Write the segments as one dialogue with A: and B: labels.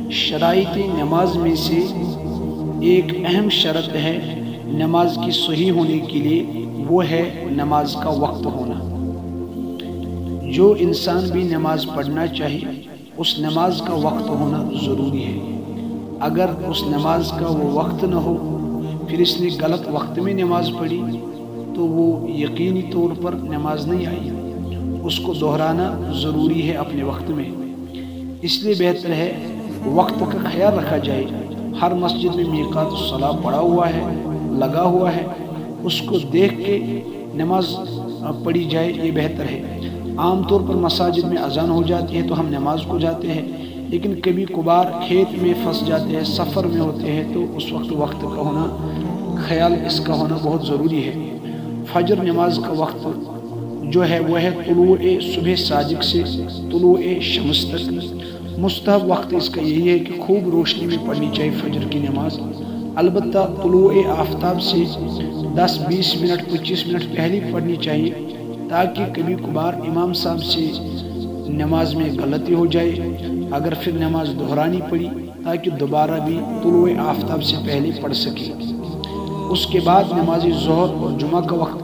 A: شرائط نماز میں سے ایک اہم شرط ہے نماز کی صحیح ہونے کے لیے، وہ ہے نماز کا وقت ہونا۔ جو انسان بھی نماز پڑھنا چاہے اس نماز کا وقت ہونا ضروری ہے۔ اگر اس نماز کا وہ وقت نہ ہو، پھر اس نے غلط وقت میں نماز پڑھی تو وہ یقینی طور پر نماز نہیں آئی، اس کو دہرانا ضروری ہے اپنے وقت میں۔ اس لیے بہتر ہے وقت کا خیال رکھا جائے۔ ہر مسجد میں میقات الصلاۃ پڑا ہوا ہے، لگا ہوا ہے، اس کو دیکھ کے نماز پڑھی جائے، یہ بہتر ہے۔ عام طور پر مساجد میں اذان ہو جاتی ہے تو ہم نماز کو جاتے ہیں، لیکن کبھی کبھار کھیت میں پھنس جاتے ہیں، سفر میں ہوتے ہیں، تو اس وقت کا ہونا، خیال اس کا ہونا بہت ضروری ہے۔ فجر نماز کا وقت جو ہے وہ ہے طلوع صبح صادق سے طلوع شمس تک۔ مستحب وقت اس کا یہی ہے کہ خوب روشنی میں پڑھنی چاہیے فجر کی نماز، البتہ طلوع آفتاب سے 10 20 منٹ 25 منٹ پہلے پڑھنی چاہیے، تاکہ کبھی کبھار امام صاحب سے نماز میں غلطی ہو جائے، اگر پھر نماز دہرانی پڑی تاکہ دوبارہ بھی طلوع آفتاب سے پہلے پڑھ سکے۔ اس کے بعد نماز ظہر اور جمعہ کا وقت،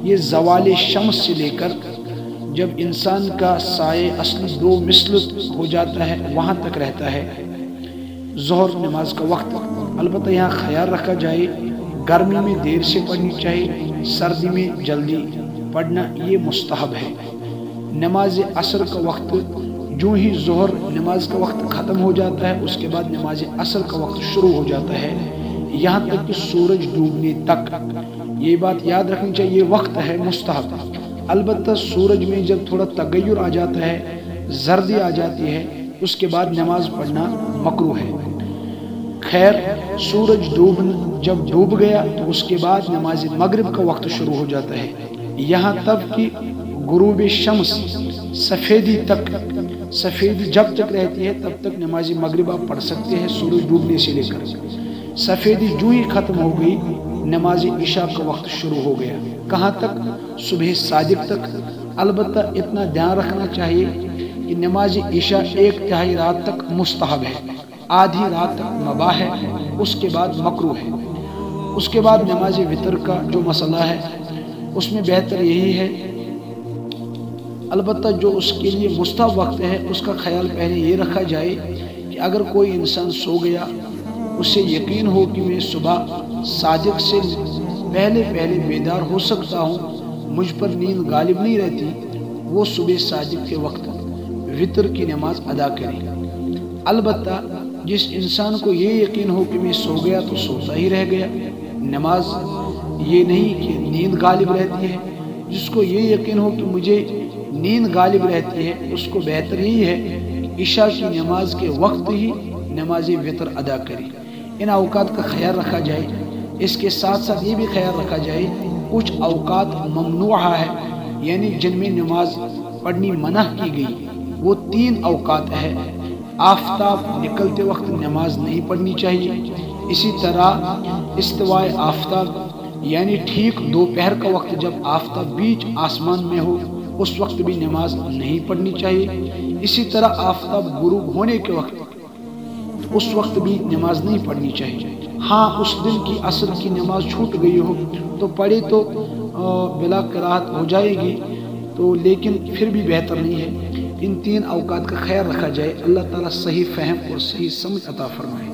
A: یہ زوال شمس سے لے کر جب انسان کا سائے اصلی 2 مثل ہو جاتا ہے وہاں تک رہتا ہے ظہر نماز کا وقت۔ البتہ یہاں خیال رکھا جائے گرمی میں دیر سے پڑھنی چاہیے، سردی میں جلدی پڑھنا یہ مستحب ہے۔ نماز عصر کا وقت، جو ہی ظہر نماز کا وقت ختم ہو جاتا ہے اس کے بعد نماز عصر کا وقت شروع ہو جاتا ہے، یہاں تک کہ سورج ڈوبنے تک۔ یہ بات یاد رکھنی چاہیے، یہ وقت ہے مستحب۔ البتہ سورج میں جب تھوڑا تغیر آ جاتا ہے، زردی آ جاتی ہے، اس کے بعد نماز پڑھنا مکروہ ہے۔ خیر، سورج جب ڈوب گیا تو اس کے بعد نماز مغرب کا وقت شروع ہو جاتا ہے، یہاں تک کہ غروب شمس سفیدی جب تک رہتی ہے تب تک نماز مغرب آپ پڑھ سکتے ہیں، سورج ڈوبنے سے لے کر۔ سفیدی جو ہی ختم ہو گئی نماز عشاء کا وقت شروع ہو گیا، کہاں تک؟ صبح صادق تک۔ البتہ اتنا دھیان رکھنا چاہیے کہ نماز عشاء 1/3 رات تک مستحب ہے، آدھی رات تک مباح ہے، اس کے بعد مکروہ ہے۔ اس کے بعد نماز وتر کا جو مسئلہ ہے اس میں بہتر یہی ہے، البتہ جو اس کے لیے مستحب وقت ہے اس کا خیال پہلے یہ رکھا جائے کہ اگر کوئی انسان سو گیا، اسے یقین ہو کہ میں صبح صادق سے پہلے بیدار ہو سکتا ہوں، مجھ پر نیند غالب نہیں رہتی، وہ صبح صادق کے وقت وتر کی نماز ادا کرے۔ البتہ جس انسان کو یہ یقین ہو کہ میں سو گیا تو سوتا ہی رہ گیا، نماز یہ نہیں کہ نیند غالب رہتی ہے، جس کو یہ یقین ہو کہ مجھے نیند غالب رہتی ہے اس کو بہتر ہی ہے کہ عشاء کی نماز کے وقت ہی نماز وتر ادا کرے۔ ان اوقات کا خیال رکھا جائے۔ اس کے ساتھ ساتھ یہ بھی خیال رکھا جائے کچھ اوقات ممنوعہ ہے، یعنی جن میں نماز پڑھنی منع کی گئی، وہ 3 اوقات ہے۔ آفتاب نکلتے وقت نماز نہیں پڑھنی چاہیے، اسی طرح استواء آفتاب یعنی ٹھیک دوپہر کا وقت جب آفتاب بیچ آسمان میں ہو اس وقت بھی نماز نہیں پڑھنی چاہیے، اسی طرح آفتاب غروب ہونے کے وقت اس وقت بھی نماز نہیں پڑھنی چاہیے۔ ہاں، اس دن کی عصر کی نماز چھوٹ گئی ہو تو پڑھے تو بلا کراہت ہو جائے گی، تو لیکن پھر بھی بہتر نہیں ہے۔ ان 3 اوقات کا خیال رکھا جائے۔ اللہ تعالیٰ صحیح فہم اور صحیح سمجھ عطا فرمائے۔